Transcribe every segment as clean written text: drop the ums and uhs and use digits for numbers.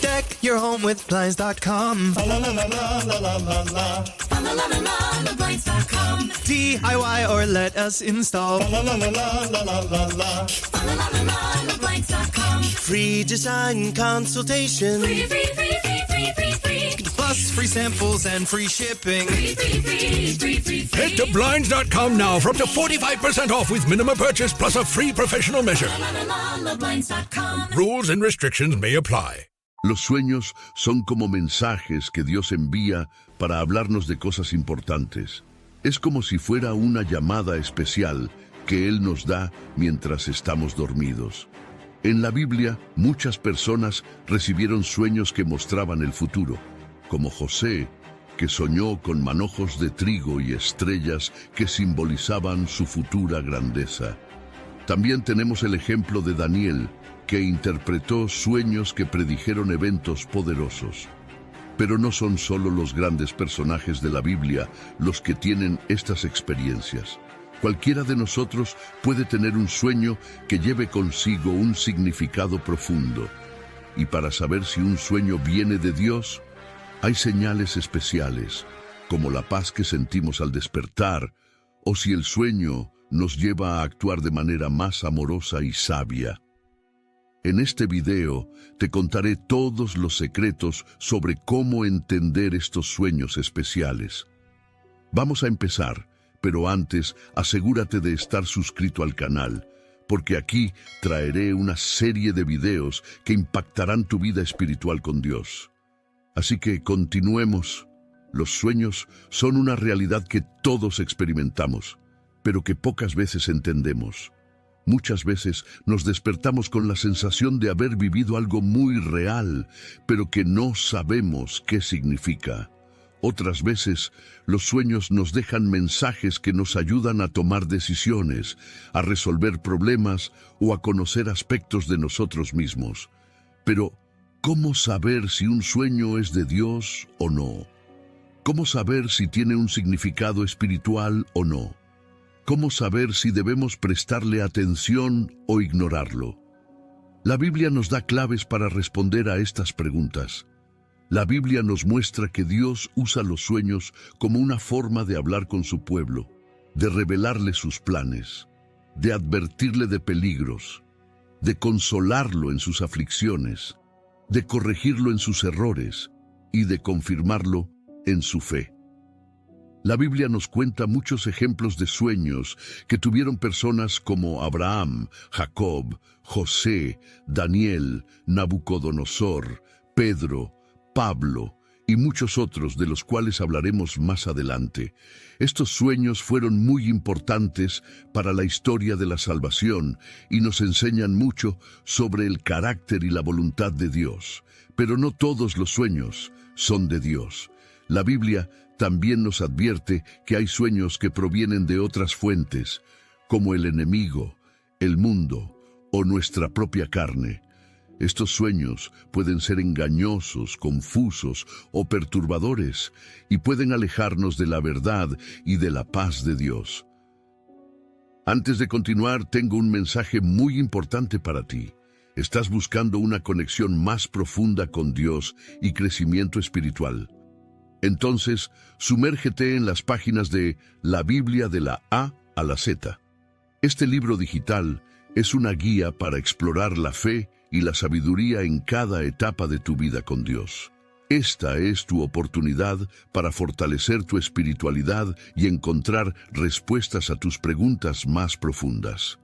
Deck your home with Blinds.com. La la la la la la la la. La la la la, Blinds.com. DIY or let us install. La la la la la la la la. La la la la, Blinds.com. Free design consultation. Free. Plus free samples and free shipping. Free. Head to Blinds.com now for up to 45% off with minimum purchase plus a free professional measure. La Blinds.com. Rules and restrictions may apply. Los sueños son como mensajes que Dios envía para hablarnos de cosas importantes. Es como si fuera una llamada especial que Él nos da mientras estamos dormidos. En la Biblia, muchas personas recibieron sueños que mostraban el futuro, como José, que soñó con manojos de trigo y estrellas que simbolizaban su futura grandeza. También tenemos el ejemplo de Daniel, que interpretó sueños que predijeron eventos poderosos. Pero no son solo los grandes personajes de la Biblia los que tienen estas experiencias. Cualquiera de nosotros puede tener un sueño que lleve consigo un significado profundo. Y para saber si un sueño viene de Dios, hay señales especiales, como la paz que sentimos al despertar, o si el sueño nos lleva a actuar de manera más amorosa y sabia. En este video te contaré todos los secretos sobre cómo entender estos sueños especiales. Vamos a empezar, pero antes asegúrate de estar suscrito al canal, porque aquí traeré una serie de videos que impactarán tu vida espiritual con Dios. Así que continuemos. Los sueños son una realidad que todos experimentamos, pero que pocas veces entendemos. Muchas veces nos despertamos con la sensación de haber vivido algo muy real, pero que no sabemos qué significa. Otras veces, los sueños nos dejan mensajes que nos ayudan a tomar decisiones, a resolver problemas o a conocer aspectos de nosotros mismos. Pero, ¿cómo saber si un sueño es de Dios o no? ¿Cómo saber si tiene un significado espiritual o no? ¿Cómo saber si debemos prestarle atención o ignorarlo? La Biblia nos da claves para responder a estas preguntas. La Biblia nos muestra que Dios usa los sueños como una forma de hablar con su pueblo, de revelarle sus planes, de advertirle de peligros, de consolarlo en sus aflicciones, de corregirlo en sus errores y de confirmarlo en su fe. La Biblia nos cuenta muchos ejemplos de sueños que tuvieron personas como Abraham, Jacob, José, Daniel, Nabucodonosor, Pedro, Pablo y muchos otros de los cuales hablaremos más adelante. Estos sueños fueron muy importantes para la historia de la salvación y nos enseñan mucho sobre el carácter y la voluntad de Dios. Pero no todos los sueños son de Dios. La Biblia también nos advierte que hay sueños que provienen de otras fuentes, como el enemigo, el mundo o nuestra propia carne. Estos sueños pueden ser engañosos, confusos o perturbadores y pueden alejarnos de la verdad y de la paz de Dios. Antes de continuar, tengo un mensaje muy importante para ti. ¿Estás buscando una conexión más profunda con Dios y crecimiento espiritual? Entonces, sumérgete en las páginas de La Biblia de la A a la Z. Este libro digital es una guía para explorar la fe y la sabiduría en cada etapa de tu vida con Dios. Esta es tu oportunidad para fortalecer tu espiritualidad y encontrar respuestas a tus preguntas más profundas.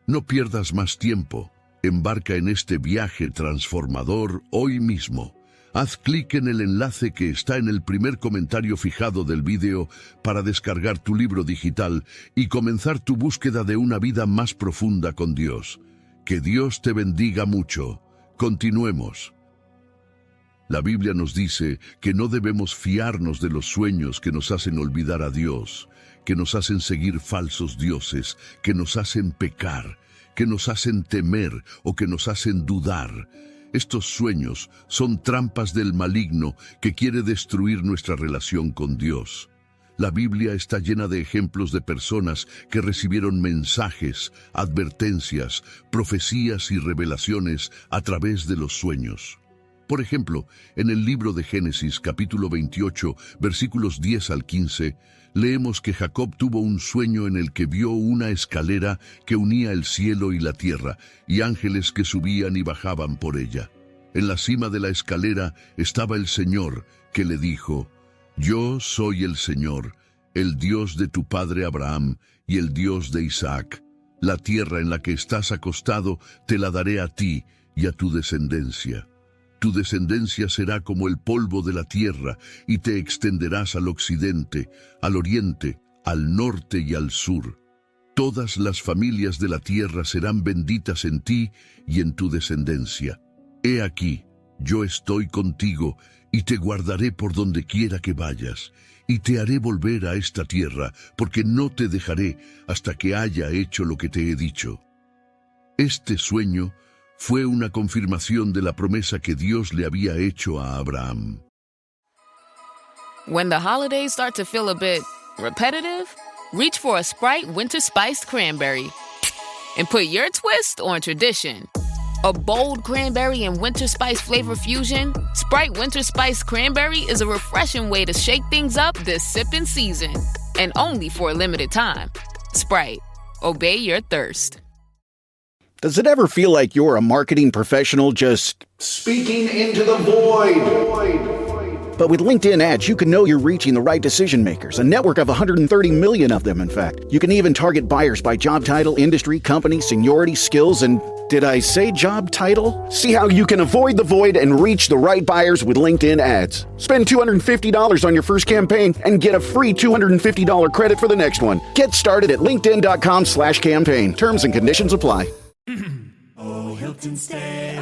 No pierdas más tiempo. Embarca en este viaje transformador hoy mismo. Haz clic en el enlace que está en el primer comentario fijado del vídeo para descargar tu libro digital y comenzar tu búsqueda de una vida más profunda con Dios. Que Dios te bendiga mucho. Continuemos. La Biblia nos dice que no debemos fiarnos de los sueños que nos hacen olvidar a Dios, que nos hacen seguir falsos dioses, que nos hacen pecar, que nos hacen temer o que nos hacen dudar. Estos sueños son trampas del maligno que quiere destruir nuestra relación con Dios. La Biblia está llena de ejemplos de personas que recibieron mensajes, advertencias, profecías y revelaciones a través de los sueños. Por ejemplo, en el libro de Génesis, capítulo 28, versículos 10 al 15, leemos que Jacob tuvo un sueño en el que vio una escalera que unía el cielo y la tierra, y ángeles que subían y bajaban por ella. En la cima de la escalera estaba el Señor, que le dijo: Yo soy el Señor, el Dios de tu padre Abraham y el Dios de Isaac. La tierra en la que estás acostado te la daré a ti y a tu descendencia. Tu descendencia será como el polvo de la tierra, y te extenderás al occidente, al oriente, al norte y al sur. Todas las familias de la tierra serán benditas en ti y en tu descendencia. He aquí, yo estoy contigo, y te guardaré por donde quiera que vayas, y te haré volver a esta tierra, porque no te dejaré hasta que haya hecho lo que te he dicho. Este sueño fue una confirmación de la promesa que Dios le había hecho a Abraham. When the holidays start to feel a bit repetitive, reach for a Sprite Winter Spiced Cranberry and put your twist on tradition. A bold cranberry and winter spice flavor fusion, Sprite Winter Spiced Cranberry is a refreshing way to shake things up this sipping season. And only for a limited time. Sprite, obey your thirst. Does it ever feel like you're a marketing professional just speaking into the void? But with LinkedIn ads, you can know you're reaching the right decision makers, a network of 130 million of them, in fact. You can even target buyers by job title, industry, company, seniority, skills, and did I say job title? See how you can avoid the void and reach the right buyers with LinkedIn ads. Spend $250 on your first campaign and get a free $250 credit for the next one. Get started at linkedin.com/campaign. Terms and conditions apply. Oh, Hilton stay,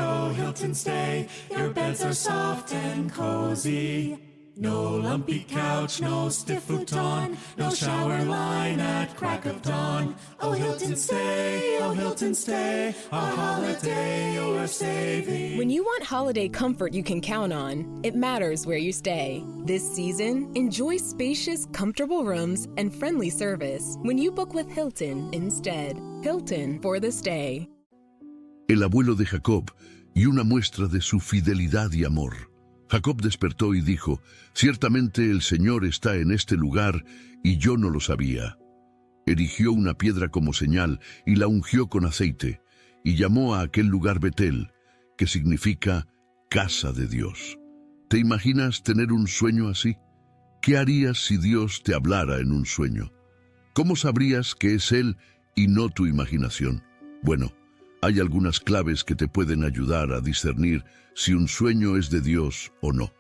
your beds are soft and cozy. No lumpy couch, no stiff futon, no shower line at crack of dawn. Oh, Hilton stay, a holiday you're saving. When you want holiday comfort you can count on, it matters where you stay. This season, enjoy spacious, comfortable rooms and friendly service when you book with Hilton instead. Hilton for the stay. El abuelo de Jacob, y una muestra de su fidelidad y amor. Jacob despertó y dijo: Ciertamente el Señor está en este lugar, y yo no lo sabía. Erigió una piedra como señal, y la ungió con aceite, y llamó a aquel lugar Betel, que significa casa de Dios. ¿Te imaginas tener un sueño así? ¿Qué harías si Dios te hablara en un sueño? ¿Cómo sabrías que es Él y no tu imaginación? Bueno, hay algunas claves que te pueden ayudar a discernir si un sueño es de Dios o no.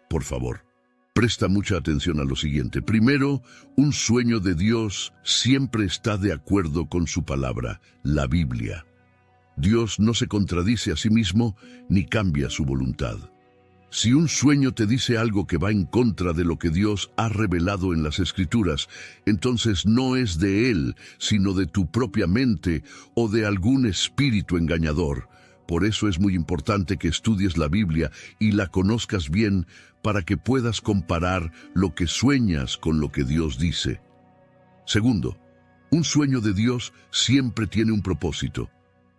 Por favor, presta mucha atención a lo siguiente. Primero, un sueño de Dios siempre está de acuerdo con su palabra, la Biblia. Dios no se contradice a sí mismo ni cambia su voluntad. Si un sueño te dice algo que va en contra de lo que Dios ha revelado en las Escrituras, entonces no es de Él, sino de tu propia mente o de algún espíritu engañador. Por eso es muy importante que estudies la Biblia y la conozcas bien para que puedas comparar lo que sueñas con lo que Dios dice. Segundo, un sueño de Dios siempre tiene un propósito,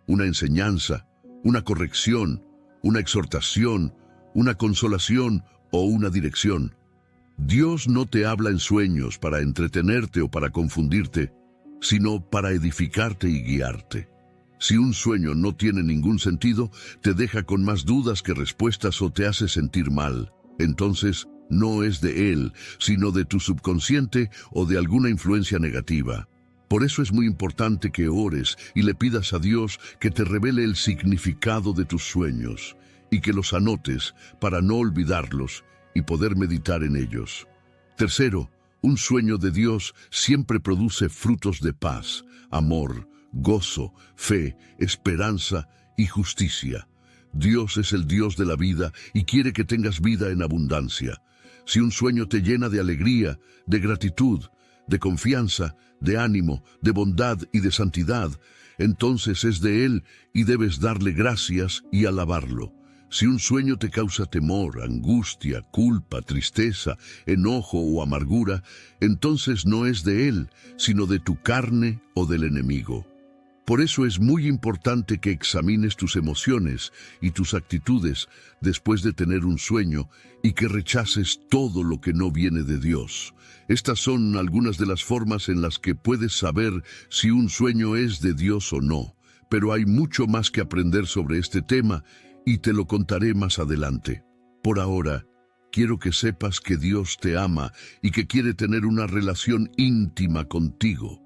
una enseñanza, una corrección, una exhortación, una consolación o una dirección. Dios no te habla en sueños para entretenerte o para confundirte, sino para edificarte y guiarte. Si un sueño no tiene ningún sentido, te deja con más dudas que respuestas o te hace sentir mal, entonces no es de Él, sino de tu subconsciente o de alguna influencia negativa. Por eso es muy importante que ores y le pidas a Dios que te revele el significado de tus sueños y que los anotes para no olvidarlos y poder meditar en ellos. Tercero, un sueño de Dios siempre produce frutos de paz, amor, gozo, fe, esperanza y justicia. Dios es el Dios de la vida y quiere que tengas vida en abundancia. Si un sueño te llena de alegría, de gratitud, de confianza, de ánimo, de bondad y de santidad, entonces es de Él y debes darle gracias y alabarlo. Si un sueño te causa temor, angustia, culpa, tristeza, enojo o amargura, entonces no es de Él, sino de tu carne o del enemigo. Por eso es muy importante que examines tus emociones y tus actitudes después de tener un sueño y que rechaces todo lo que no viene de Dios. Estas son algunas de las formas en las que puedes saber si un sueño es de Dios o no, pero hay mucho más que aprender sobre este tema y te lo contaré más adelante. Por ahora, quiero que sepas que Dios te ama y que quiere tener una relación íntima contigo.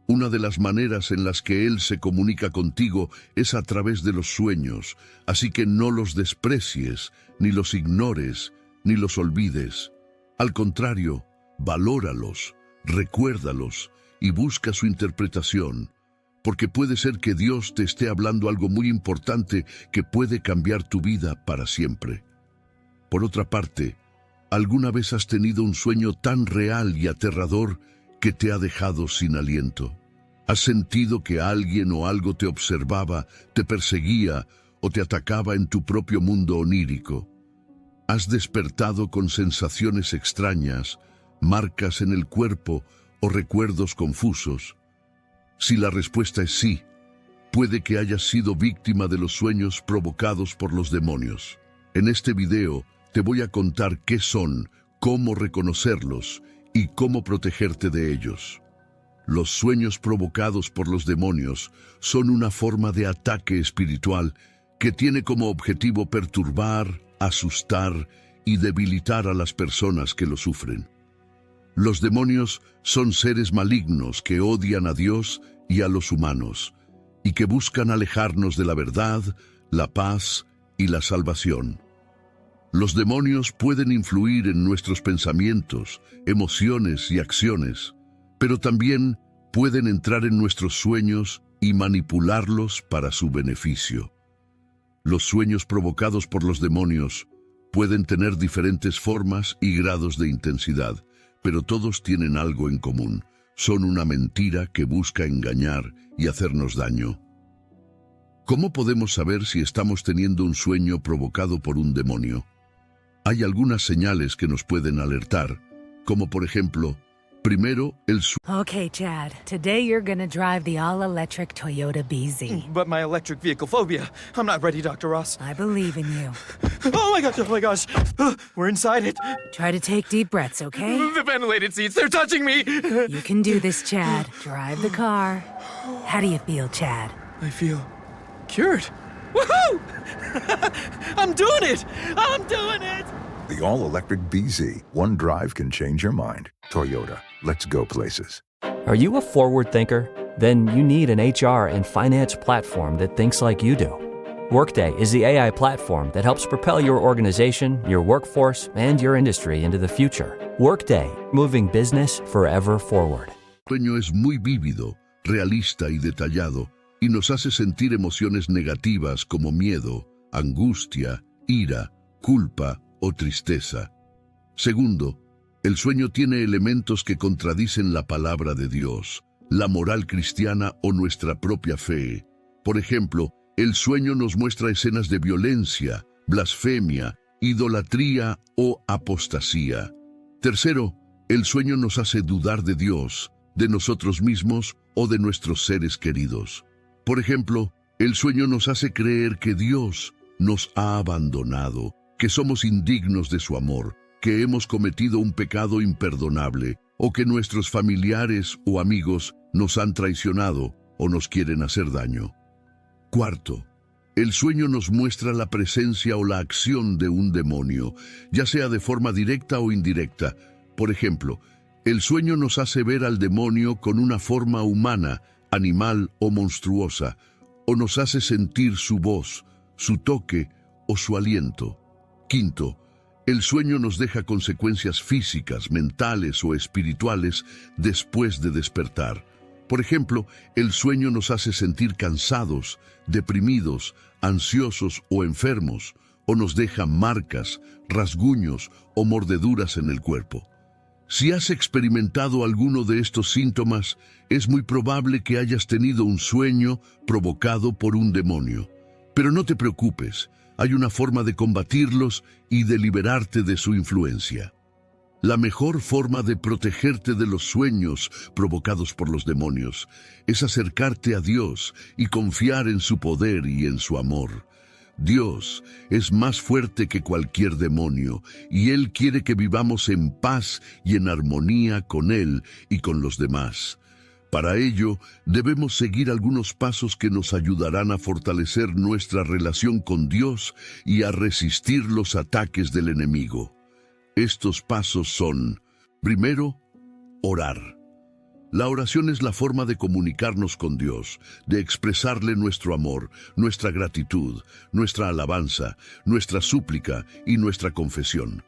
Una de las maneras en las que Él se comunica contigo es a través de los sueños, así que no los desprecies, ni los ignores, ni los olvides. Al contrario, valóralos, recuérdalos y busca su interpretación, porque puede ser que Dios te esté hablando algo muy importante que puede cambiar tu vida para siempre. Por otra parte, ¿alguna vez has tenido un sueño tan real y aterrador que te ha dejado sin aliento? ¿Has sentido que alguien o algo te observaba, te perseguía o te atacaba en tu propio mundo onírico? ¿Has despertado con sensaciones extrañas, marcas en el cuerpo o recuerdos confusos? Si la respuesta es sí, puede que hayas sido víctima de los sueños provocados por los demonios. En este video te voy a contar qué son, cómo reconocerlos y cómo protegerte de ellos. Los sueños provocados por los demonios son una forma de ataque espiritual que tiene como objetivo perturbar, asustar y debilitar a las personas que lo sufren. Los demonios son seres malignos que odian a Dios y a los humanos, y que buscan alejarnos de la verdad, la paz y la salvación. Los demonios pueden influir en nuestros pensamientos, emociones y acciones, pero también pueden entrar en nuestros sueños y manipularlos para su beneficio. Los sueños provocados por los demonios pueden tener diferentes formas y grados de intensidad, pero todos tienen algo en común. Son una mentira que busca engañar y hacernos daño. ¿Cómo podemos saber si estamos teniendo un sueño provocado por un demonio? Hay algunas señales que nos pueden alertar, como por ejemplo, primero, el sueño. Okay, Chad. Today you're gonna drive the all-electric Toyota BZ. But my electric vehicle phobia. I'm not ready, Dr. Ross. I believe in you. Oh my gosh. We're inside it. Try to take deep breaths, okay? The ventilated seats, they're touching me. You can do this, Chad. Drive the car. How do you feel, Chad? I feel cured. Woohoo! I'm doing it! I'm doing it! The all-electric BZ. One drive can change your mind. Toyota. Let's go places. Are you a forward thinker? Then you need an HR and finance platform that thinks like you do. Workday is the AI platform that helps propel your organization, your workforce, and your industry into the future. Workday, moving business forever forward. El sueño es muy vívido, realista y detallado, y nos hace sentir emociones negativas como miedo, angustia, ira, culpa o tristeza. Segundo, el sueño tiene elementos que contradicen la palabra de Dios, la moral cristiana o nuestra propia fe. Por ejemplo, el sueño nos muestra escenas de violencia, blasfemia, idolatría o apostasía. Tercero, el sueño nos hace dudar de Dios, de nosotros mismos o de nuestros seres queridos. Por ejemplo, el sueño nos hace creer que Dios nos ha abandonado, que somos indignos de su amor, que hemos cometido un pecado imperdonable, o que nuestros familiares o amigos nos han traicionado o nos quieren hacer daño. Cuarto, el sueño nos muestra la presencia o la acción de un demonio, ya sea de forma directa o indirecta. Por ejemplo, el sueño nos hace ver al demonio con una forma humana, animal o monstruosa, o nos hace sentir su voz, su toque o su aliento. Quinto, el sueño nos deja consecuencias físicas, mentales o espirituales después de despertar. Por ejemplo, el sueño nos hace sentir cansados, deprimidos, ansiosos o enfermos, o nos deja marcas, rasguños o mordeduras en el cuerpo. Si has experimentado alguno de estos síntomas, es muy probable que hayas tenido un sueño provocado por un demonio. Pero no te preocupes, hay una forma de combatirlos y de liberarte de su influencia. La mejor forma de protegerte de los sueños provocados por los demonios es acercarte a Dios y confiar en su poder y en su amor. Dios es más fuerte que cualquier demonio y Él quiere que vivamos en paz y en armonía con Él y con los demás. Para ello, debemos seguir algunos pasos que nos ayudarán a fortalecer nuestra relación con Dios y a resistir los ataques del enemigo. Estos pasos son: primero, orar. La oración es la forma de comunicarnos con Dios, de expresarle nuestro amor, nuestra gratitud, nuestra alabanza, nuestra súplica y nuestra confesión.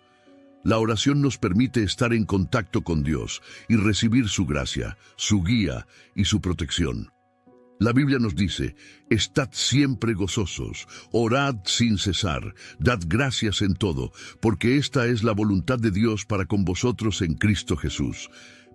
La oración nos permite estar en contacto con Dios y recibir su gracia, su guía y su protección. La Biblia nos dice: estad siempre gozosos, orad sin cesar, dad gracias en todo, porque esta es la voluntad de Dios para con vosotros en Cristo Jesús.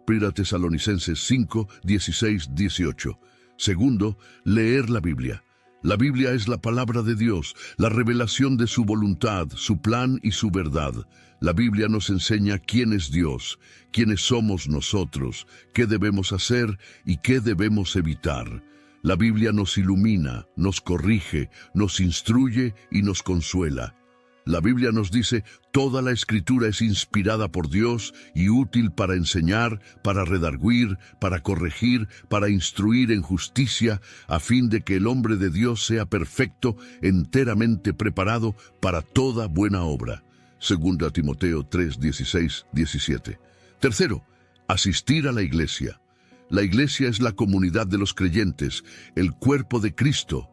1 Tesalonicenses 5, 16, 18. Segundo, leer la Biblia. La Biblia es la palabra de Dios, la revelación de su voluntad, su plan y su verdad. La Biblia nos enseña quién es Dios, quiénes somos nosotros, qué debemos hacer y qué debemos evitar. La Biblia nos ilumina, nos corrige, nos instruye y nos consuela. La Biblia nos dice: toda la Escritura es inspirada por Dios y útil para enseñar, para redarguir, para corregir, para instruir en justicia, a fin de que el hombre de Dios sea perfecto, enteramente preparado para toda buena obra. 2 Timoteo 3, 16, 17. Tercero, asistir a la iglesia. La iglesia es la comunidad de los creyentes, el cuerpo de Cristo,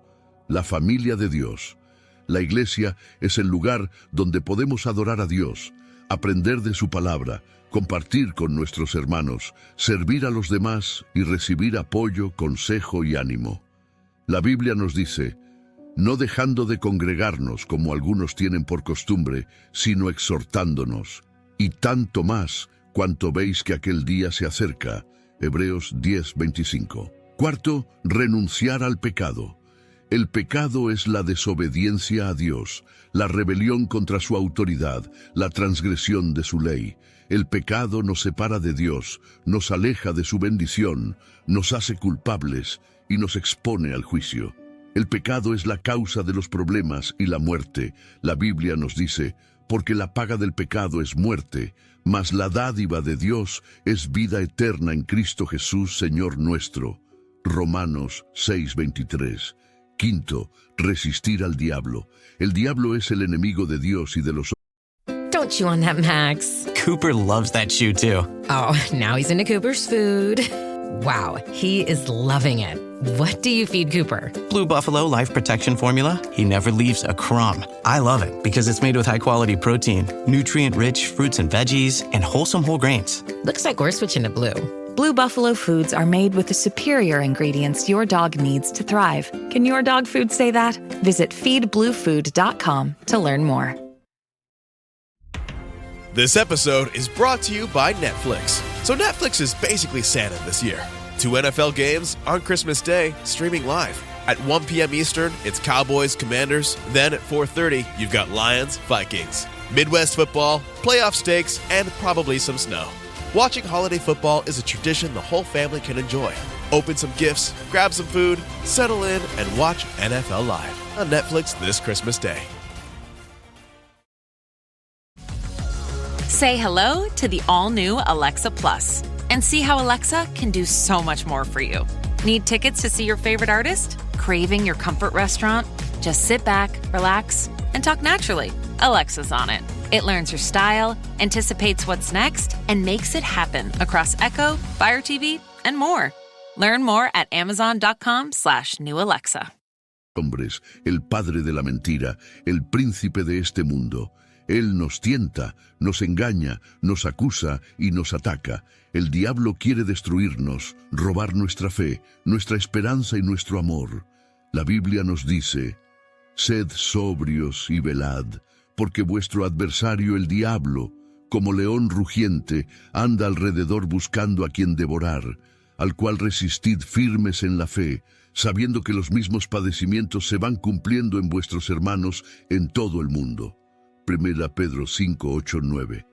la familia de Dios. La iglesia es el lugar donde podemos adorar a Dios, aprender de su palabra, compartir con nuestros hermanos, servir a los demás y recibir apoyo, consejo y ánimo. La Biblia nos dice: no dejando de congregarnos como algunos tienen por costumbre, sino exhortándonos, y tanto más cuanto veis que aquel día se acerca. Hebreos 10, 25. Cuarto, renunciar al pecado. El pecado es la desobediencia a Dios, la rebelión contra su autoridad, la transgresión de su ley. El pecado nos separa de Dios, nos aleja de su bendición, nos hace culpables y nos expone al juicio. El pecado es la causa de los problemas y la muerte. La Biblia nos dice: porque la paga del pecado es muerte, mas la dádiva de Dios es vida eterna en Cristo Jesús, Señor nuestro. Romanos 6:23. Quinto, resistir al diablo. El diablo es el enemigo de Dios y de los hombres. Don't chew on that, Max. Cooper loves that chew too. Oh, now he's into Cooper's food. Wow, he is loving it. What do you feed Cooper? Blue Buffalo Life Protection Formula. He never leaves a crumb. I love it because it's made with high-quality protein, nutrient-rich fruits and veggies, and wholesome whole grains. Looks like we're switching to Blue. Blue Buffalo foods are made with the superior ingredients your dog needs to thrive. Can your dog food say that? Visit feedbluefood.com to learn more. This episode is brought to you by Netflix. So Netflix is basically Santa this year. 2 NFL games on Christmas Day, streaming live. At 1 p.m. Eastern, it's Cowboys, Commanders. Then at 4:30, you've got Lions, Vikings. Midwest football, playoff stakes, and probably some snow. Watching holiday football is a tradition the whole family can enjoy. Open some gifts, grab some food, settle in, and watch NFL Live on Netflix this Christmas Day. Say hello to the all-new Alexa Plus and see how Alexa can do so much more for you. Need tickets to see your favorite artist? Craving your comfort restaurant? Just sit back, relax, and talk naturally. Alexa's on it. It learns your style, anticipates what's next, and makes it happen across Echo, Fire TV, and more. Learn more at amazon.com/new Alexa. Hombres, el padre de la mentira, el príncipe de este mundo. Él nos tienta, nos engaña, nos acusa y nos ataca. El diablo quiere destruirnos, robar nuestra fe, nuestra esperanza y nuestro amor. La Biblia nos dice: sed sobrios y velad, porque vuestro adversario el diablo, como león rugiente, anda alrededor buscando a quien devorar, al cual resistid firmes en la fe, sabiendo que los mismos padecimientos se van cumpliendo en vuestros hermanos en todo el mundo. 1 Pedro 5, 8, 9.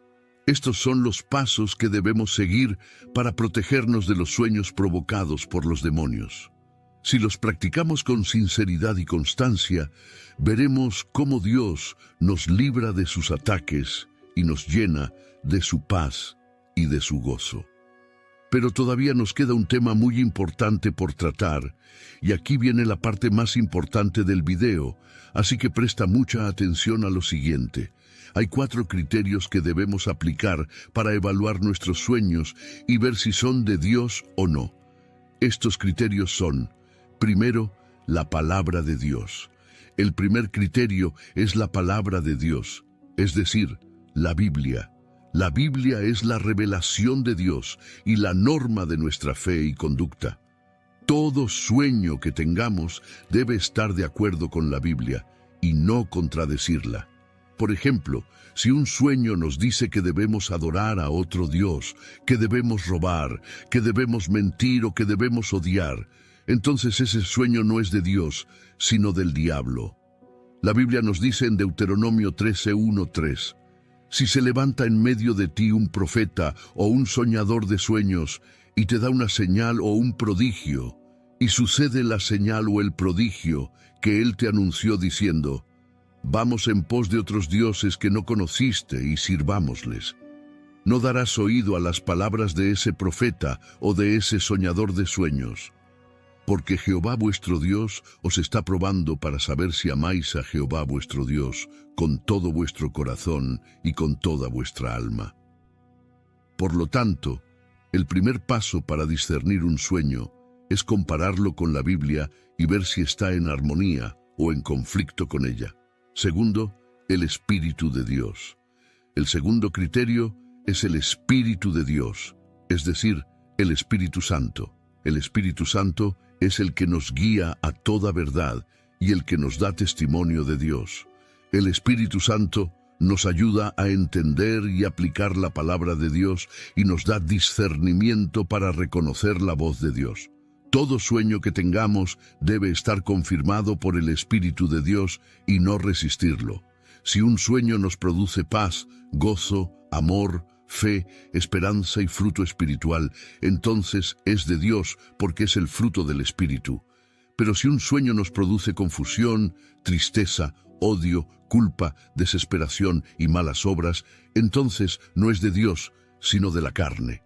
Estos son los pasos que debemos seguir para protegernos de los sueños provocados por los demonios. Si los practicamos con sinceridad y constancia, veremos cómo Dios nos libra de sus ataques y nos llena de su paz y de su gozo. Pero todavía nos queda un tema muy importante por tratar, y aquí viene la parte más importante del video, así que presta mucha atención a lo siguiente. Hay 4 criterios que debemos aplicar para evaluar nuestros sueños y ver si son de Dios o no. Estos criterios son, primero, la palabra de Dios. El primer criterio es la palabra de Dios, es decir, la Biblia. La Biblia es la revelación de Dios y la norma de nuestra fe y conducta. Todo sueño que tengamos debe estar de acuerdo con la Biblia y no contradecirla. Por ejemplo, si un sueño nos dice que debemos adorar a otro Dios, que debemos robar, que debemos mentir o que debemos odiar, entonces ese sueño no es de Dios, sino del diablo. La Biblia nos dice en Deuteronomio 13:1-3, si se levanta en medio de ti un profeta o un soñador de sueños y te da una señal o un prodigio, y sucede la señal o el prodigio que él te anunció diciendo, vamos en pos de otros dioses que no conociste y sirvámosles. No darás oído a las palabras de ese profeta o de ese soñador de sueños, porque Jehová vuestro Dios os está probando para saber si amáis a Jehová vuestro Dios con todo vuestro corazón y con toda vuestra alma. Por lo tanto, el primer paso para discernir un sueño es compararlo con la Biblia y ver si está en armonía o en conflicto con ella. Segundo, el Espíritu de Dios. El segundo criterio es el Espíritu de Dios, es decir, el Espíritu Santo. El Espíritu Santo es el que nos guía a toda verdad y el que nos da testimonio de Dios. El Espíritu Santo nos ayuda a entender y aplicar la palabra de Dios y nos da discernimiento para reconocer la voz de Dios. Todo sueño que tengamos debe estar confirmado por el Espíritu de Dios y no resistirlo. Si un sueño nos produce paz, gozo, amor, fe, esperanza y fruto espiritual, entonces es de Dios porque es el fruto del Espíritu. Pero si un sueño nos produce confusión, tristeza, odio, culpa, desesperación y malas obras, entonces no es de Dios, sino de la carne.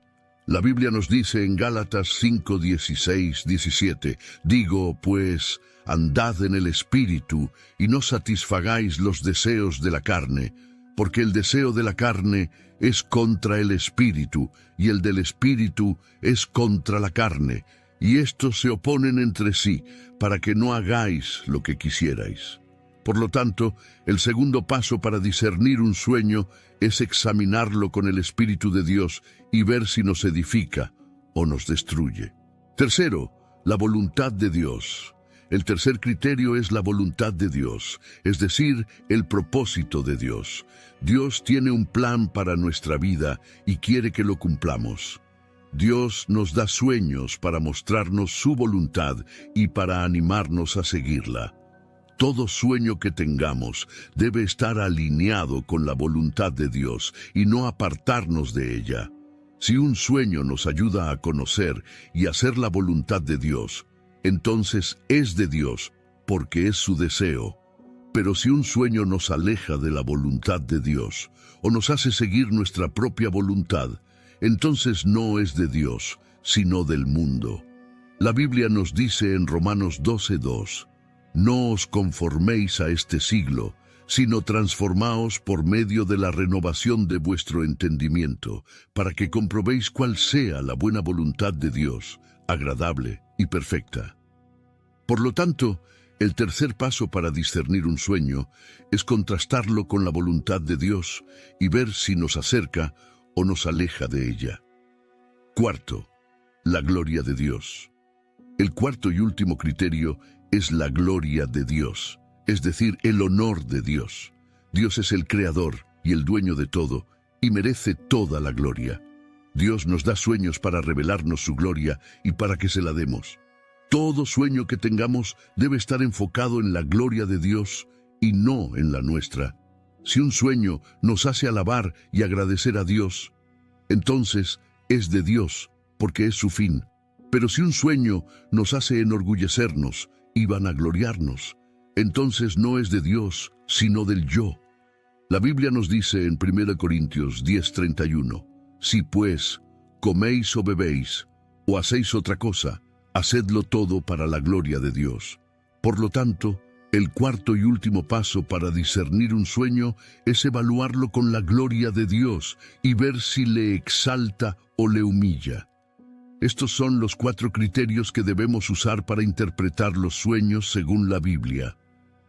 La Biblia nos dice en Gálatas 5:16-17, digo, pues, andad en el Espíritu y no satisfagáis los deseos de la carne, porque el deseo de la carne es contra el Espíritu, y el del Espíritu es contra la carne, y estos se oponen entre sí, para que no hagáis lo que quisierais. Por lo tanto, el segundo paso para discernir un sueño es examinarlo con el Espíritu de Dios y ver si nos edifica o nos destruye. Tercero, la voluntad de Dios. El tercer criterio es la voluntad de Dios, es decir, el propósito de Dios. Dios tiene un plan para nuestra vida y quiere que lo cumplamos. Dios nos da sueños para mostrarnos su voluntad y para animarnos a seguirla. Todo sueño que tengamos debe estar alineado con la voluntad de Dios y no apartarnos de ella. Si un sueño nos ayuda a conocer y hacer la voluntad de Dios, entonces es de Dios, porque es su deseo. Pero si un sueño nos aleja de la voluntad de Dios o nos hace seguir nuestra propia voluntad, entonces no es de Dios, sino del mundo. La Biblia nos dice en Romanos 12:2, no os conforméis a este siglo, sino transformaos por medio de la renovación de vuestro entendimiento, para que comprobéis cuál sea la buena voluntad de Dios, agradable y perfecta. Por lo tanto, el tercer paso para discernir un sueño es contrastarlo con la voluntad de Dios y ver si nos acerca o nos aleja de ella. Cuarto, la gloria de Dios. El cuarto y último criterio es la gloria de Dios, es decir, el honor de Dios. Dios es el creador y el dueño de todo y merece toda la gloria. Dios nos da sueños para revelarnos su gloria y para que se la demos. Todo sueño que tengamos debe estar enfocado en la gloria de Dios y no en la nuestra. Si un sueño nos hace alabar y agradecer a Dios, entonces es de Dios, porque es su fin. Pero si un sueño nos hace enorgullecernos y vanagloriarnos, entonces no es de Dios, sino del yo. La Biblia nos dice en 1 Corintios 10:31, si pues coméis o bebéis, o hacéis otra cosa, hacedlo todo para la gloria de Dios. Por lo tanto, el cuarto y último paso para discernir un sueño es evaluarlo con la gloria de Dios y ver si le exalta o le humilla. Estos son los 4 criterios que debemos usar para interpretar los sueños según la Biblia: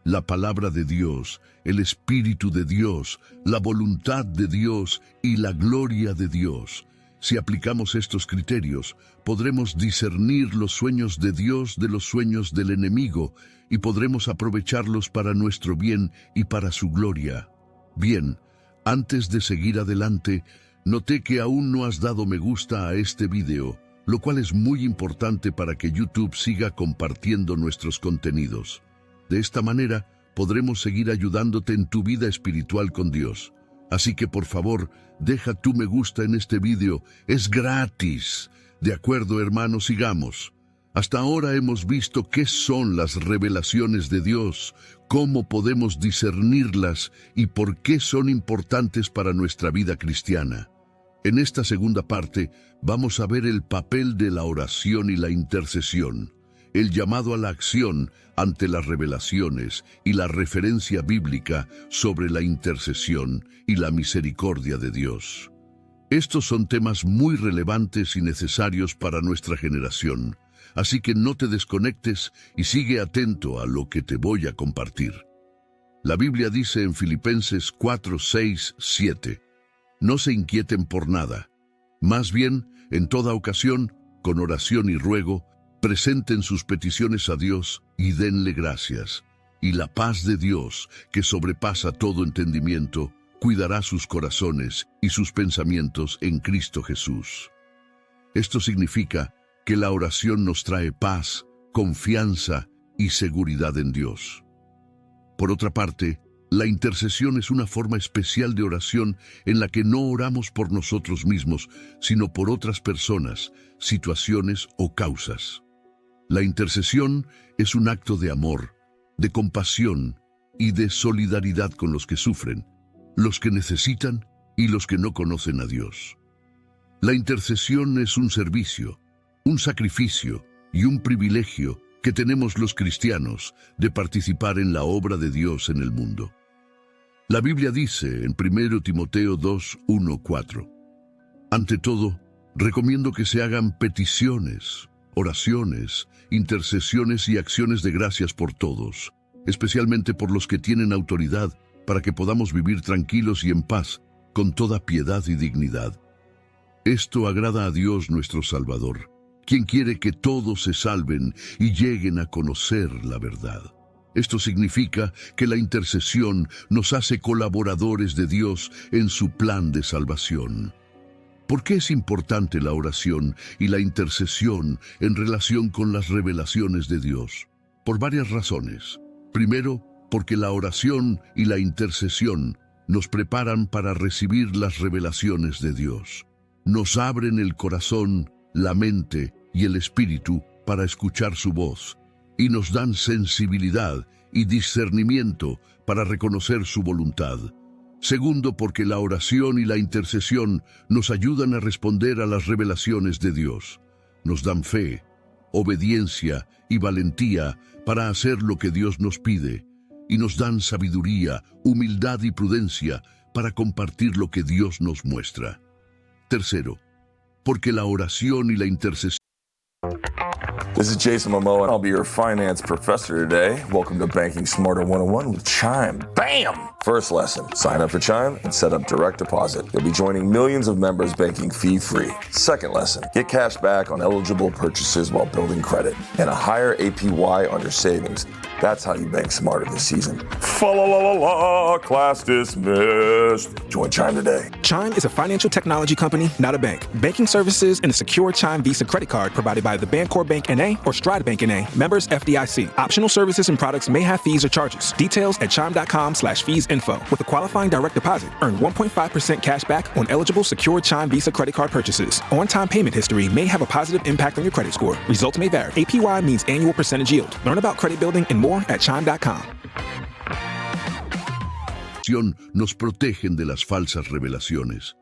la palabra de Dios, el Espíritu de Dios, la voluntad de Dios y la gloria de Dios. Si aplicamos estos criterios, podremos discernir los sueños de Dios de los sueños del enemigo y podremos aprovecharlos para nuestro bien y para su gloria. Bien, antes de seguir adelante, noté que aún no has dado me gusta a este video, lo cual es muy importante para que YouTube siga compartiendo nuestros contenidos. De esta manera, podremos seguir ayudándote en tu vida espiritual con Dios. Así que por favor, deja tu me gusta en este video, es gratis. De acuerdo, hermanos, sigamos. Hasta ahora hemos visto qué son las revelaciones de Dios, cómo podemos discernirlas y por qué son importantes para nuestra vida cristiana. En esta segunda parte, vamos a ver el papel de la oración y la intercesión, el llamado a la acción ante las revelaciones y la referencia bíblica sobre la intercesión y la misericordia de Dios. Estos son temas muy relevantes y necesarios para nuestra generación, así que no te desconectes y sigue atento a lo que te voy a compartir. La Biblia dice en Filipenses 4, 6, 7, no se inquieten por nada, más bien, en toda ocasión, con oración y ruego, presenten sus peticiones a Dios y denle gracias. Y la paz de Dios, que sobrepasa todo entendimiento, cuidará sus corazones y sus pensamientos en Cristo Jesús. Esto significa que la oración nos trae paz, confianza y seguridad en Dios. Por otra parte, la intercesión es una forma especial de oración en la que no oramos por nosotros mismos, sino por otras personas, situaciones o causas. La intercesión es un acto de amor, de compasión y de solidaridad con los que sufren, los que necesitan y los que no conocen a Dios. La intercesión es un servicio, un sacrificio y un privilegio que tenemos los cristianos de participar en la obra de Dios en el mundo. La Biblia dice en 1 Timoteo 2, 1, 4, ante todo, recomiendo que se hagan peticiones, oraciones, intercesiones y acciones de gracias por todos, especialmente por los que tienen autoridad, para que podamos vivir tranquilos y en paz, con toda piedad y dignidad. Esto agrada a Dios nuestro Salvador, quien quiere que todos se salven y lleguen a conocer la verdad. Esto significa que la intercesión nos hace colaboradores de Dios en su plan de salvación. ¿Por qué es importante la oración y la intercesión en relación con las revelaciones de Dios? Por varias razones. Primero, porque la oración y la intercesión nos preparan para recibir las revelaciones de Dios. Nos abren el corazón, la mente y el espíritu para escuchar su voz, y nos dan sensibilidad y discernimiento para reconocer su voluntad. Segundo, porque la oración y la intercesión nos ayudan a responder a las revelaciones de Dios. Nos dan fe, obediencia y valentía para hacer lo que Dios nos pide, y nos dan sabiduría, humildad y prudencia para compartir lo que Dios nos muestra. Tercero, porque la oración y la intercesión. This is Jason Momoa, and I'll be your finance professor today. Welcome to Banking Smarter 101 with Chime. Bam! First lesson, sign up for Chime and set up direct deposit. You'll be joining millions of members banking fee-free. Second lesson, get cash back on eligible purchases while building credit and a higher APY on your savings. That's how you bank smarter this season. Fa la la la la, class dismissed. Join Chime today. Chime is a financial technology company, not a bank. Banking services and a secure Chime Visa credit card provided by the Bancorp Bank N.A. or Stride Bank N.A. Members FDIC. Optional services and products may have fees or charges. Details at chime.com/feesinfo. With a qualifying direct deposit, earn 1.5% cash back on eligible secure Chime Visa credit card purchases. On-time payment history may have a positive impact on your credit score. Results may vary. APY means annual percentage yield. Learn about credit building and more at chime.com. Nos protegen de las falsas revelaciones.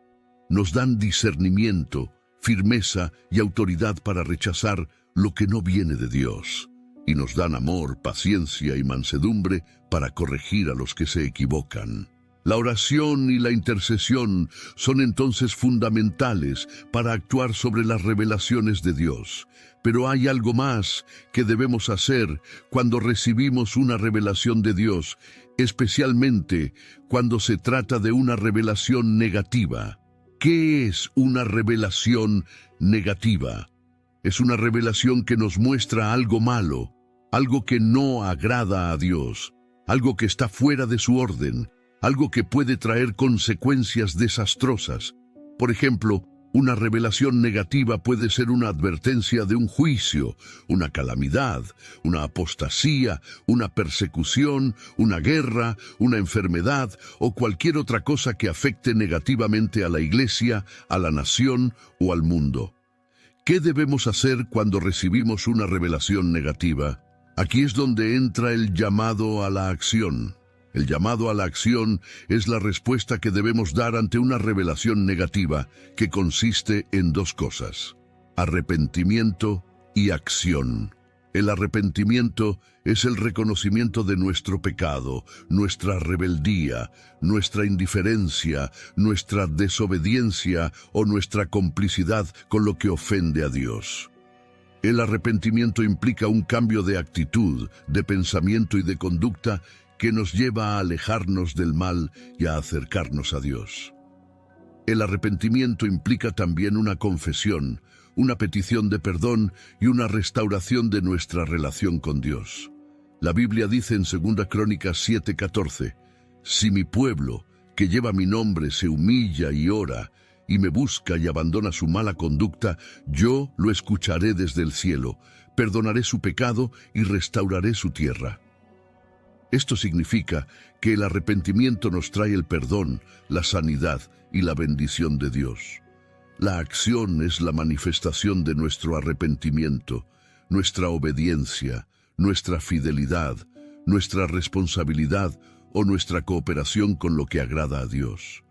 Nos dan discernimiento, firmeza y autoridad para rechazar lo que no viene de Dios. Y nos dan amor, paciencia y mansedumbre para corregir a los que se equivocan. La oración y la intercesión son entonces fundamentales para actuar sobre las revelaciones de Dios. Pero hay algo más que debemos hacer cuando recibimos una revelación de Dios, especialmente cuando se trata de una revelación negativa. ¿Qué es una revelación negativa? Es una revelación que nos muestra algo malo, algo que no agrada a Dios, algo que está fuera de su orden, algo que puede traer consecuencias desastrosas. Por ejemplo, una revelación negativa puede ser una advertencia de un juicio, una calamidad, una apostasía, una persecución, una guerra, una enfermedad o cualquier otra cosa que afecte negativamente a la iglesia, a la nación o al mundo. ¿Qué debemos hacer cuando recibimos una revelación negativa? Aquí es donde entra el llamado a la acción. El llamado a la acción es la respuesta que debemos dar ante una revelación negativa, que consiste en dos cosas: arrepentimiento y acción. El arrepentimiento es el reconocimiento de nuestro pecado, nuestra rebeldía, nuestra indiferencia, nuestra desobediencia o nuestra complicidad con lo que ofende a Dios. El arrepentimiento implica un cambio de actitud, de pensamiento y de conducta que nos lleva a alejarnos del mal y a acercarnos a Dios. El arrepentimiento implica también una confesión, una petición de perdón y una restauración de nuestra relación con Dios. La Biblia dice en 2 Crónicas 7:14, «Si mi pueblo, que lleva mi nombre, se humilla y ora, y me busca y abandona su mala conducta, yo lo escucharé desde el cielo, perdonaré su pecado y restauraré su tierra». Esto significa que el arrepentimiento nos trae el perdón, la sanidad y la bendición de Dios. La acción es la manifestación de nuestro arrepentimiento, nuestra obediencia, nuestra fidelidad, nuestra responsabilidad o nuestra cooperación con lo que agrada a Dios.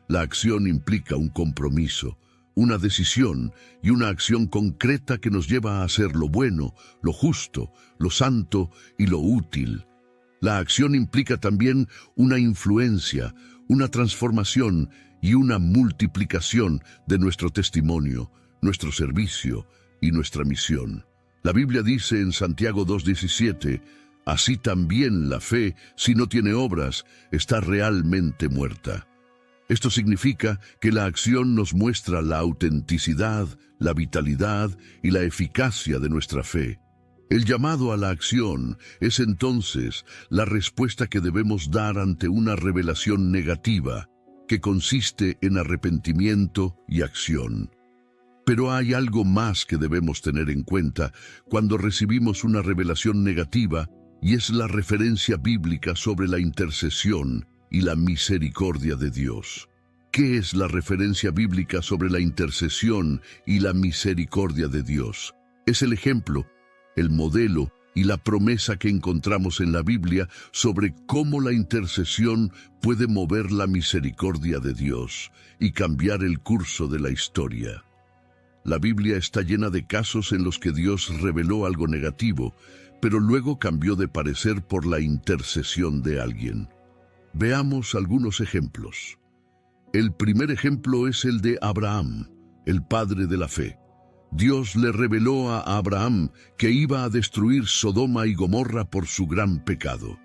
La acción implica un compromiso, una decisión y una acción concreta que nos lleva a hacer lo bueno, lo justo, lo santo y lo útil. La acción implica también una influencia, una transformación y una multiplicación de nuestro testimonio, nuestro servicio y nuestra misión. La Biblia dice en Santiago 2:17, «Así también la fe, si no tiene obras, está realmente muerta». Esto significa que la acción nos muestra la autenticidad, la vitalidad y la eficacia de nuestra fe. El llamado a la acción es entonces la respuesta que debemos dar ante una revelación negativa, que consiste en arrepentimiento y acción. Pero hay algo más que debemos tener en cuenta cuando recibimos una revelación negativa, y es la referencia bíblica sobre la intercesión y la misericordia de Dios. ¿Qué es la referencia bíblica sobre la intercesión y la misericordia de Dios? Es el ejemplo, el modelo y la promesa que encontramos en la Biblia sobre cómo la intercesión puede mover la misericordia de Dios y cambiar el curso de la historia. La Biblia está llena de casos en los que Dios reveló algo negativo, pero luego cambió de parecer por la intercesión de alguien. Veamos algunos ejemplos. El primer ejemplo es el de Abraham, el padre de la fe. Dios le reveló a Abraham que iba a destruir Sodoma y Gomorra por su gran pecado.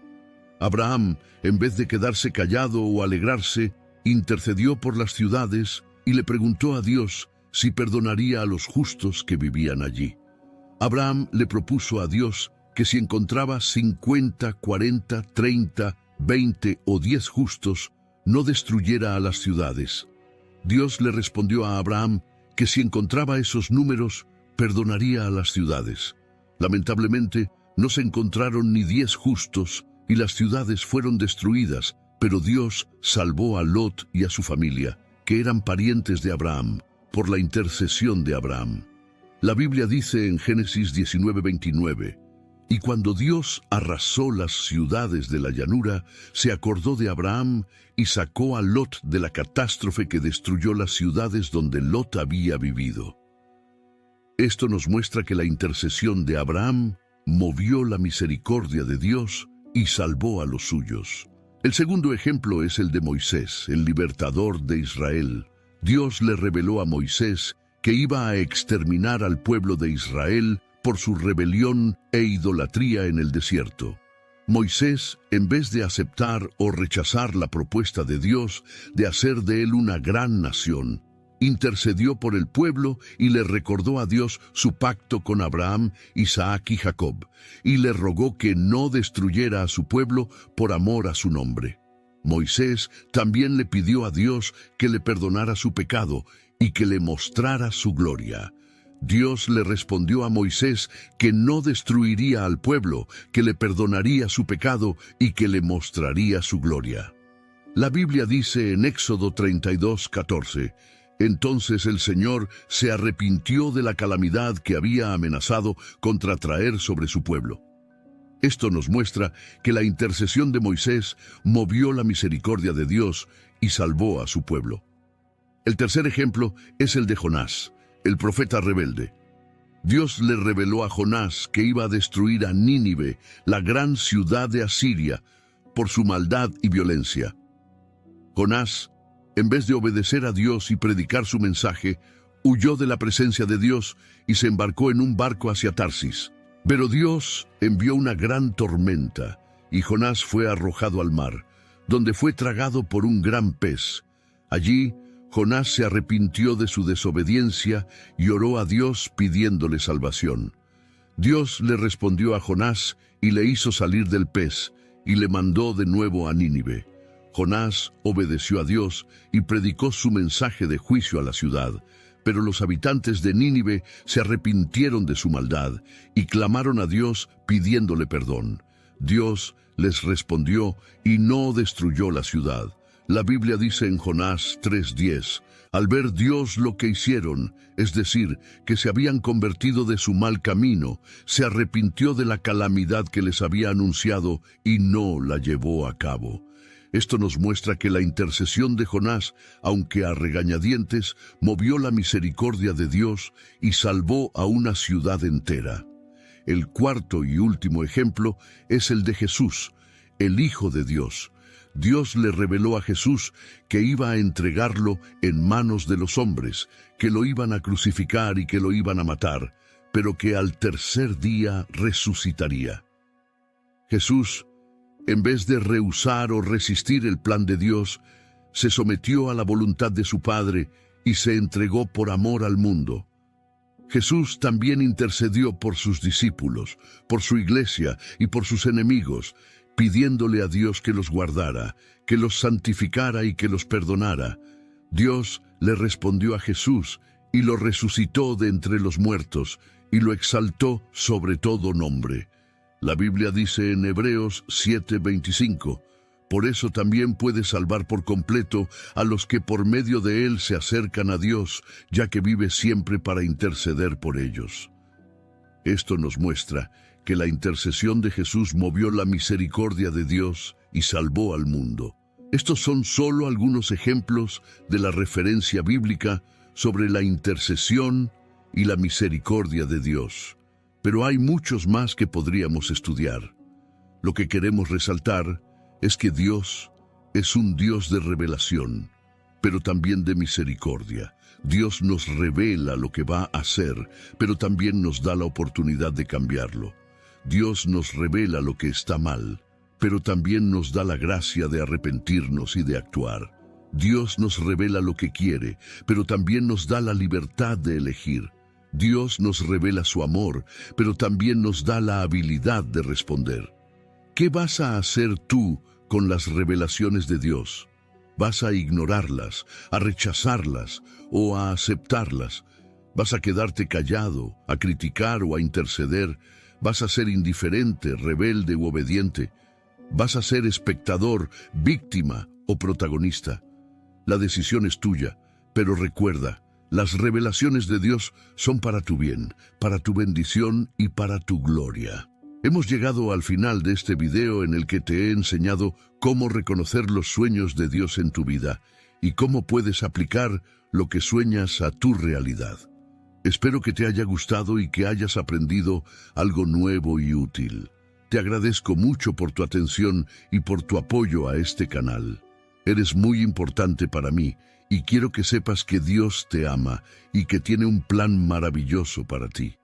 Abraham, en vez de quedarse callado o alegrarse, intercedió por las ciudades y le preguntó a Dios si perdonaría a los justos que vivían allí. Abraham le propuso a Dios que si encontraba 50, 40, 30, 20 o 10 justos, no destruyera a las ciudades. Dios le respondió a Abraham que si encontraba esos números, perdonaría a las ciudades. Lamentablemente, no se encontraron ni 10 justos y las ciudades fueron destruidas, pero Dios salvó a Lot y a su familia, que eran parientes de Abraham, por la intercesión de Abraham. La Biblia dice en Génesis 19:29, y cuando Dios arrasó las ciudades de la llanura, se acordó de Abraham y sacó a Lot de la catástrofe que destruyó las ciudades donde Lot había vivido. Esto nos muestra que la intercesión de Abraham movió la misericordia de Dios y salvó a los suyos. El segundo ejemplo es el de Moisés, el libertador de Israel. Dios le reveló a Moisés que iba a exterminar al pueblo de Israel por su rebelión e idolatría en el desierto. Moisés, en vez de aceptar o rechazar la propuesta de Dios de hacer de él una gran nación, intercedió por el pueblo y le recordó a Dios su pacto con Abraham, Isaac y Jacob, y le rogó que no destruyera a su pueblo por amor a su nombre. Moisés también le pidió a Dios que le perdonara su pecado y que le mostrara su gloria. Dios le respondió a Moisés que no destruiría al pueblo, que le perdonaría su pecado y que le mostraría su gloria. La Biblia dice en Éxodo 32:14, entonces el Señor se arrepintió de la calamidad que había amenazado contra traer sobre su pueblo. Esto nos muestra que la intercesión de Moisés movió la misericordia de Dios y salvó a su pueblo. El tercer ejemplo es el de Jonás, el profeta rebelde. Dios le reveló a Jonás que iba a destruir a Nínive, la gran ciudad de Asiria, por su maldad y violencia. Jonás, en vez de obedecer a Dios y predicar su mensaje, huyó de la presencia de Dios y se embarcó en un barco hacia Tarsis. Pero Dios envió una gran tormenta y Jonás fue arrojado al mar, donde fue tragado por un gran pez. Allí, Jonás se arrepintió de su desobediencia y oró a Dios pidiéndole salvación. Dios le respondió a Jonás y le hizo salir del pez y le mandó de nuevo a Nínive. Jonás obedeció a Dios y predicó su mensaje de juicio a la ciudad, pero los habitantes de Nínive se arrepintieron de su maldad y clamaron a Dios pidiéndole perdón. Dios les respondió y no destruyó la ciudad. La Biblia dice en Jonás 3:10, al ver Dios lo que hicieron, es decir, que se habían convertido de su mal camino, se arrepintió de la calamidad que les había anunciado y no la llevó a cabo. Esto nos muestra que la intercesión de Jonás, aunque a regañadientes, movió la misericordia de Dios y salvó a una ciudad entera. El cuarto y último ejemplo es el de Jesús, el Hijo de Dios. Dios le reveló a Jesús que iba a entregarlo en manos de los hombres, que lo iban a crucificar y que lo iban a matar, pero que al tercer día resucitaría. Jesús, en vez de rehusar o resistir el plan de Dios, se sometió a la voluntad de su Padre y se entregó por amor al mundo. Jesús también intercedió por sus discípulos, por su iglesia y por sus enemigos, pidiéndole a Dios que los guardara, que los santificara y que los perdonara. Dios le respondió a Jesús y lo resucitó de entre los muertos y lo exaltó sobre todo nombre. La Biblia dice en Hebreos 7:25, por eso también puede salvar por completo a los que por medio de él se acercan a Dios, ya que vive siempre para interceder por ellos. Esto nos muestra que la intercesión de Jesús movió la misericordia de Dios y salvó al mundo. Estos son solo algunos ejemplos de la referencia bíblica sobre la intercesión y la misericordia de Dios. Pero hay muchos más que podríamos estudiar. Lo que queremos resaltar es que Dios es un Dios de revelación, pero también de misericordia. Dios nos revela lo que va a hacer, pero también nos da la oportunidad de cambiarlo. Dios nos revela lo que está mal, pero también nos da la gracia de arrepentirnos y de actuar. Dios nos revela lo que quiere, pero también nos da la libertad de elegir. Dios nos revela su amor, pero también nos da la habilidad de responder. ¿Qué vas a hacer tú con las revelaciones de Dios? ¿Vas a ignorarlas, a rechazarlas o a aceptarlas? ¿Vas a quedarte callado, a criticar o a interceder? ¿Vas a ser indiferente, rebelde u obediente? ¿Vas a ser espectador, víctima o protagonista? La decisión es tuya, pero recuerda, las revelaciones de Dios son para tu bien, para tu bendición y para tu gloria. Hemos llegado al final de este video en el que te he enseñado cómo reconocer los sueños de Dios en tu vida y cómo puedes aplicar lo que sueñas a tu realidad. Espero que te haya gustado y que hayas aprendido algo nuevo y útil. Te agradezco mucho por tu atención y por tu apoyo a este canal. Eres muy importante para mí y quiero que sepas que Dios te ama y que tiene un plan maravilloso para ti.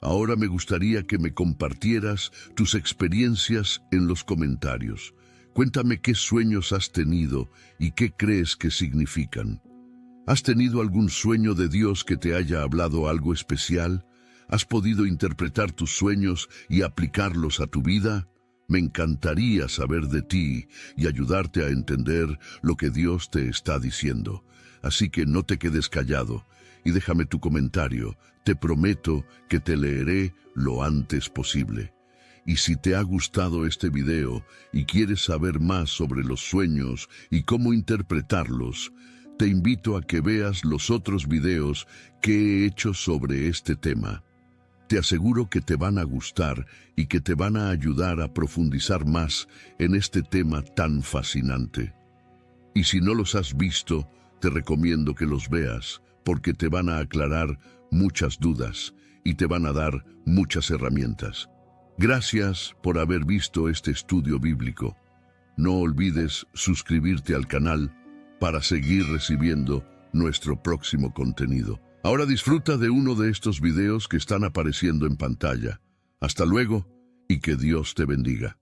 Ahora me gustaría que me compartieras tus experiencias en los comentarios. Cuéntame qué sueños has tenido y qué crees que significan. ¿Has tenido algún sueño de Dios que te haya hablado algo especial? ¿Has podido interpretar tus sueños y aplicarlos a tu vida? Me encantaría saber de ti y ayudarte a entender lo que Dios te está diciendo. Así que no te quedes callado y déjame tu comentario. Te prometo que te leeré lo antes posible. Y si te ha gustado este video y quieres saber más sobre los sueños y cómo interpretarlos, te invito a que veas los otros videos que he hecho sobre este tema. Te aseguro que te van a gustar y que te van a ayudar a profundizar más en este tema tan fascinante. Y si no los has visto, te recomiendo que los veas, porque te van a aclarar muchas dudas y te van a dar muchas herramientas. Gracias por haber visto este estudio bíblico. No olvides suscribirte al canal para seguir recibiendo nuestro próximo contenido. Ahora disfruta de uno de estos videos que están apareciendo en pantalla. Hasta luego y que Dios te bendiga.